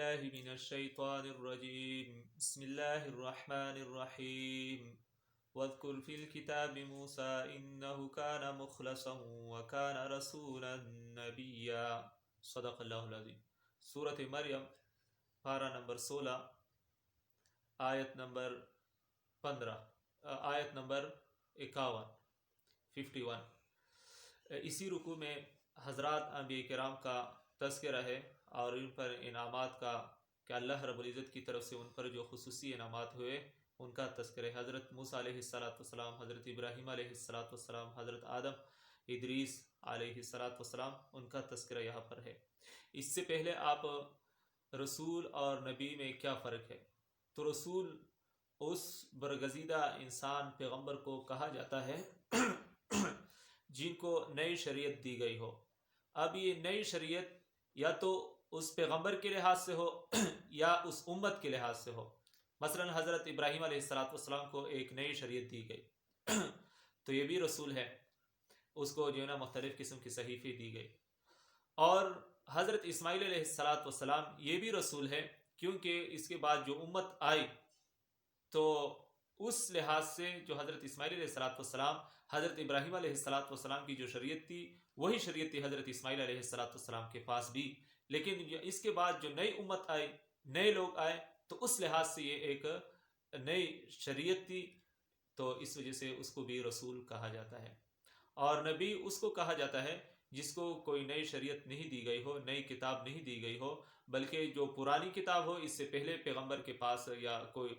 بالله من الشيطان الرجيم بسم الله الرحمن الرحيم واذكر في الكتاب موسى إنه كان مخلصا وكان رسولا نبيا صدق اللہ العظیم۔ سورۃ مریم پارہ نمبر 16 آیت نمبر 15 آیت نمبر 51۔ اسی رکوع میں حضرات انبیاء کرام کا تذکرہ ہے اور ان پر انعامات کا کہ اللہ رب العزت کی طرف سے ان پر جو خصوصی انعامات ہوئے ان کا تذکرہ ہے۔ حضرت موسیٰ علیہ السلام، حضرت ابراہیم علیہ السلام، حضرت آدم، ادریس علیہ السلام، ان کا تذکرہ یہاں پر ہے۔ اس سے پہلے آپ رسول اور نبی میں کیا فرق ہے؟ تو رسول اس برگزیدہ انسان پیغمبر کو کہا جاتا ہے جن کو نئی شریعت دی گئی ہو۔ اب یہ نئی شریعت یا تو اس پیغمبر کے لحاظ سے ہو یا اس امت کے لحاظ سے ہو۔ مثلا حضرت ابراہیم علیہ السلام کو ایک نئی شریعت دی گئی تو یہ بھی رسول ہے، اس کو جو ہے نا مختلف قسم کی صحیفے دی گئی۔ اور حضرت اسماعیل علیہ السلام یہ بھی رسول ہے، کیونکہ اس کے بعد جو امت آئی تو اس لحاظ سے جو حضرت اسماعیل علیہ السلام حضرت ابراہیم علیہ السلام کی جو شریعت تھی وہی شریعت تھی حضرت اسماعیل علیہ السلام کے پاس بھی، لیکن اس کے بعد جو نئی امت آئی، نئے لوگ آئے تو اس لحاظ سے یہ ایک نئی شریعت تھی، تو اس وجہ سے اس کو بھی رسول کہا جاتا ہے۔ اور نبی اس کو کہا جاتا ہے جس کو کوئی نئی شریعت نہیں دی گئی ہو، نئی کتاب نہیں دی گئی ہو، بلکہ جو پرانی کتاب ہو اس سے پہلے پیغمبر کے پاس، یا کوئی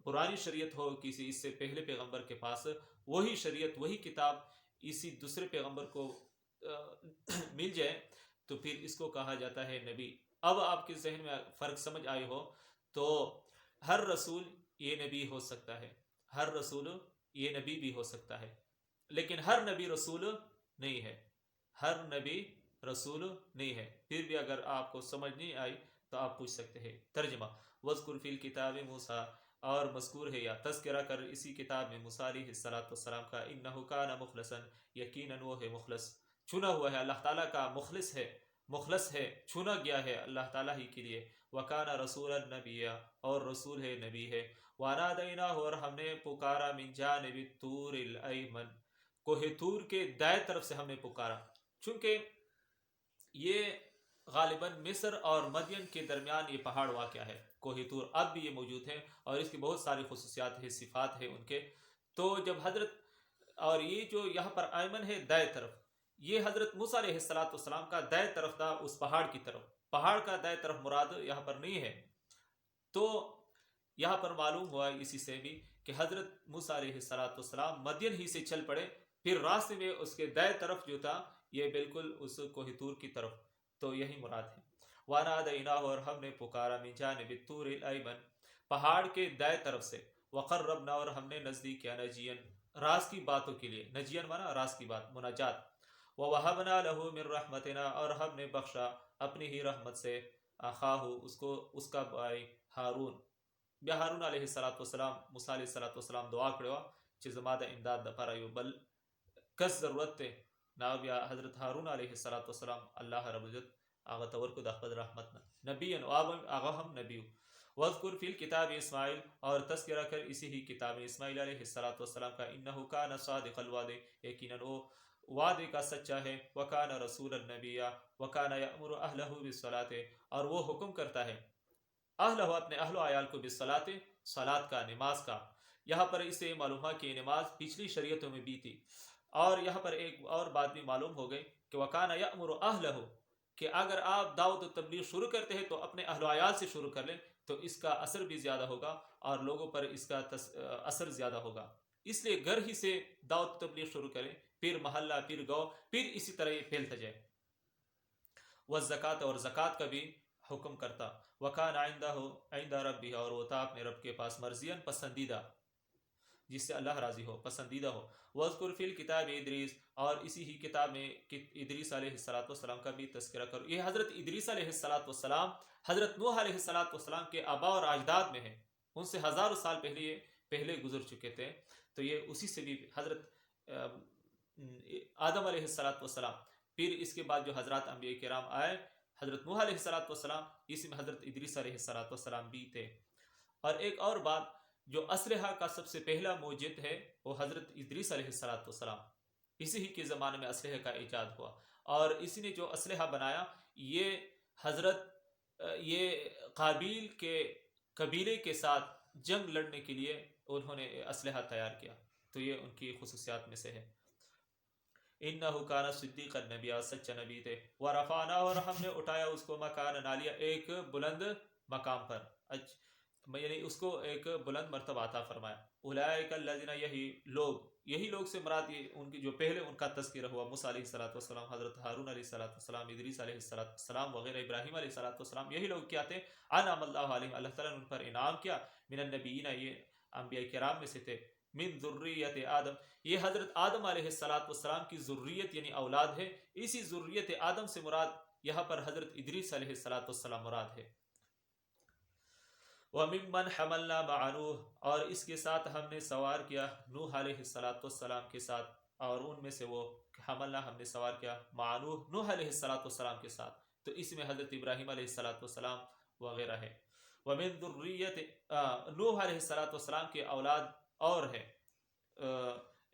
پرانی شریعت ہو کسی اس سے پہلے پیغمبر کے پاس، وہی شریعت وہی کتاب اسی دوسرے پیغمبر کو مل جائے تو پھر اس کو کہا جاتا ہے نبی۔ اب آپ کے ذہن میں فرق سمجھ آئی ہو تو ہر رسول یہ نبی ہو سکتا ہے، ہر رسول یہ نبی بھی ہو سکتا ہے، لیکن ہر نبی رسول نہیں ہے، ہر نبی رسول نہیں ہے۔ پھر بھی اگر آپ کو سمجھ نہیں آئی تو آپ پوچھ سکتے ہیں۔ ترجمہ: وَاذْكُرْ فِي الْكِتَابِ مُوسَىٰ، اور مذکور ہے یا تذکرہ کر اسی کتاب میں موسیٰ علیہ السلام کا، اِنَّهُ كَانَ مُخْلَصًا، یقیناً وہ ہے مخلص، چنا ہوا ہے، اللہ تعالیٰ کا مخلص ہے، چنا گیا ہے اللہ تعالیٰ ہی کے لیے۔ وَكَانَ رَسُولًا نَبِيًّا، اور رسول ہے، نبی ہے۔ وَنَادَيْنَاهُ، اور ہم نے پکارا، مِن جانب الطور الایمن، کوہ طور کے دائیں طرف سے ہم نے پکارا، چونکہ یہ غالباً مصر اور مدین کے درمیان یہ پہاڑ واقع ہے۔ کوہ طور اب بھی یہ موجود ہے اور اس کی بہت ساری خصوصیات ہیں، صفات ہیں ان کے۔ تو جب حضرت، اور یہ جو یہاں پر ایمن ہے دائیں طرف، یہ حضرت موسیٰ علیہ السلام کا دائیں طرف تھا، اس پہاڑ کی طرف۔ پہاڑ کا دائیں طرف مراد یہاں پر نہیں ہے۔ تو یہاں پر معلوم ہوا اسی سے بھی کہ حضرت موسیٰ علیہ السلام مدین ہی سے چل پڑے، پھر راستے میں اس کے دائیں طرف جو تھا یہ بالکل اس کوہ طور کی طرف، تو یہی مراد ہے۔ وَنَادَيْنَاهُ، اور ہم نے پکارا، مِن جانب الطور الایمن، پہاڑ کے دائیں طرف سے، وَقَرَّبْنَا، اور ہم نے نزدیک کیا، نجین، راز کی باتوں کے لیے، نجین مانا راز کی بات، مناجات۔ وَوَهَبْنَا لَهُ مِن رَحْمَتِنَا، اور ہم نے بخشا اپنی ہی رحمت سے، أَخَاهُ، اس کو، اس کا بھائی ہارون۔ بیا ہارون علیہ السلام، موسیٰ علیہ السلام دعا کروا چیز زمادہ امداد دپارا یو بل کس ضرورت تے نا بیا حضرت ہارون علیہ السلام اللہ رب العزت آغا تور کو دخبد رحمتنا نبی آغا ہم نبیو۔ وَاذْكُرْ فِي الْكِتَابِ اسماعیل، اور تذکرہ کر اسی ہی کتاب اسماعیل علیہ السلام کا، اِنَّهُ كَانَ صَادِقَ الْوَعْدِ، یقیناً وہ وعدے کا سچا ہے، وَكَانَ رَسُولًا نَبِيًّا، وَكَانَ يَأْمُرُ أَهْلَهُ بِالصَّلَاةِ، اور وہ حکم کرتا ہے اہلہ، اپنے اہل و عیال کو، بالصلاۃ، صلاۃ کا، نماز کا۔ یہاں پر اس سے معلوم ہوا کہ نماز پچھلی شریعتوں میں بھی تھی، اور یہاں پر ایک اور بات بھی معلوم ہو گئی کہ وَكَانَ يَأْمُرُ أَهْلَهُ، کہ اگر آپ دعوت و تبلیغ شروع کرتے ہیں تو اپنے اہل و عیال سے شروع کر لیں تو اس کا اثر بھی زیادہ ہوگا اور لوگوں پر اس کا اثر زیادہ ہوگا۔ اس لیے گھر ہی سے دعوت و تبلیغ شروع کریں، پھر محلہ، پھر گاؤں، پھر اسی طرح یہ پھیلتا جائے۔ والزکوٰۃ، اور زکوٰۃ کا بھی حکم کرتا۔ وَكَانَ عِندَ رَبِّهِ، اور وہ تھا اپنے رب کے پاس، مرضیاً، پسندیدہ، جس سے اللہ راضی ہو، پسندیدہ ہو۔ وَاذْكُرْ فِي الْكِتَابِ ادریس، اور اسی ہی کتاب میں ادریس علیہ السلام کا بھی تذکرہ کرو۔ یہ حضرت ادریس علیہ السلام حضرت نوح علیہ السلام کے آباء اور اجداد میں ہیں، ان سے ہزاروں سال پہلے گزر چکے تھے، تو یہ اسی سے بھی حضرت آدم علیہ السلام، پھر اس کے بعد جو حضرات انبیاء کرام آئے، حضرت نوح علیہ السلام، اسی میں حضرت ادریس علیہ السلام بھی تھے۔ اور ایک اور بات، جو اسلحہ کا سب سے پہلا موجد ہے وہ حضرت ادریس علیہ السلام، اسی ہی کے زمانے میں اسلحے کا ایجاد ہوا، اور اسی نے جو اسلحہ بنایا یہ یہ قابیل کے قبیلے کے ساتھ جنگ لڑنے کے لیے انہوں نے اسلحہ تیار کیا، تو یہ ان کی خصوصیات میں سے ہے۔ انہو کان صدیقا نبیّا، سچا نبی تھے، ورفعنا، اور ہم نے اٹھایا اس کو مکان عالیہ، ایک بلند مقام پر، یعنی اس کو ایک بلند مرتبہ عطا فرمایا۔ اولئک الذین، یہی لوگ سے مراد یہ ان کی جو پہلے ان کا تذکرہ ہوا، موسیٰ علیہ السلام، حضرت ہارون علیہ السلام، ادریس علیہ السلام وغیرہ، ابراہیم علیہ السلام، یہی لوگ کیا تھے؟ انعم اللہ علیہم، اللہ تعالیٰ نے ان پر انعام کیا، من النبیین، یہ انبیاء کرام میں سے تھے، من ذریت آدم، یہ حضرت آدم علیہ السلام کی ذریت یعنی اولاد ہے، اسی ذریت آدم سے مراد یہاں پر حضرت ادریس علیہ السلام مراد ہے۔ وَمِمَّنْ حَمَلْنَا مَعَ نُوحٍ، اور اس کے ساتھ ہم نے سوار کیا نوح علیہ السلام کے ساتھ، اور ان میں سے وہ حملنا ہم نے سوار کیا مع نوح علیہ السلام کے ساتھ، تو اس میں حضرت ابراہیم علیہ السلام وغیرہ ہے۔ وَمِن ذُرِّيَّةِ، نوح علیہ السلام کے اولاد اور ہے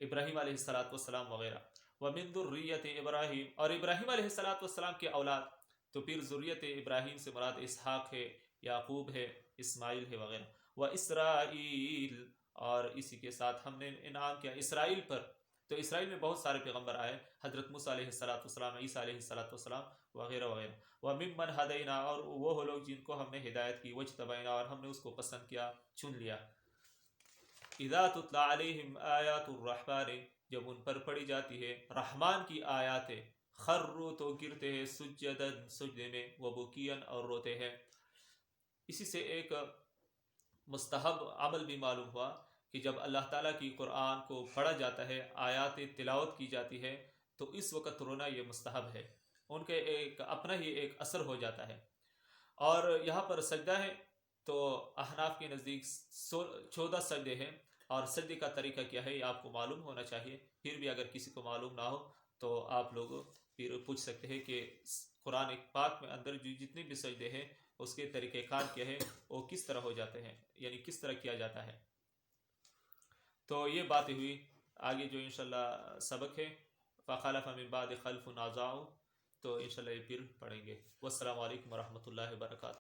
ابراہیم علیہ السلام وغیرہ۔ وَمِن ذُرِّيَّةِ ابراہیم، اور ابراہیم علیہ السلام کے اولاد، تو پھر ذریت ابراہیم سے مراد اسحاق ہے، یعقوب ہے، اسماعیل ہے وغیرہ۔ وَإِسرائیل، اور اسی کے ساتھ ہم نے انعام کیا اسرائیل پر، تو اسرائیل میں بہت سارے پیغمبر آئے، حضرت موسیٰ علیہ السلام، عیسیٰ علیہ السلام وغیرہ وغیرہ۔ وَمِمَّنْ هَدَيْنَا، اور وہ لوگ جن کو ہم نے ہدایت کی، وَاجْتَبَيْنَا، اور ہم نے اس کو پسند کیا، چن لیا۔ اِذَا تُتْلَى عَلَيْهِمْ آیَاتُ الرَّحْمَنِ، جب ان پر پڑھی جاتی ہے رحمان کی آیات، خروا، تو گرتے ہیں، سجداً، سجدے میں، وبکیاً، اور روتے ہیں۔ اسی سے ایک مستحب عمل بھی معلوم ہوا کہ جب اللہ تعالیٰ کی قرآن کو پڑھا جاتا ہے، آیات تلاوت کی جاتی ہے، تو اس وقت رونا یہ مستحب ہے، ان کے ایک اپنا ہی ایک اثر ہو جاتا ہے۔ اور یہاں پر سجدہ ہے تو احناف کے نزدیک 14 سجدے ہیں، اور سجدے کا طریقہ کیا ہے یہ آپ کو معلوم ہونا چاہیے، پھر بھی اگر کسی کو معلوم نہ ہو تو آپ لوگ پھر پوچھ سکتے ہیں کہ قرآن پاک میں اندر جو جتنے بھی سجدے ہیں اس کے طریقہ کار کیا ہے، وہ کس طرح ہو جاتے ہیں، یعنی کس طرح کیا جاتا ہے۔ تو یہ باتیں ہوئی، آگے جو انشاءاللہ سبق ہے فَخَلَفَ مِن بَعْدِ خَلْفٌ أَضَاعُوا، تو انشاءاللہ یہ پھر پڑھیں گے۔ والسلام علیکم ورحمۃ اللہ وبرکاتہ۔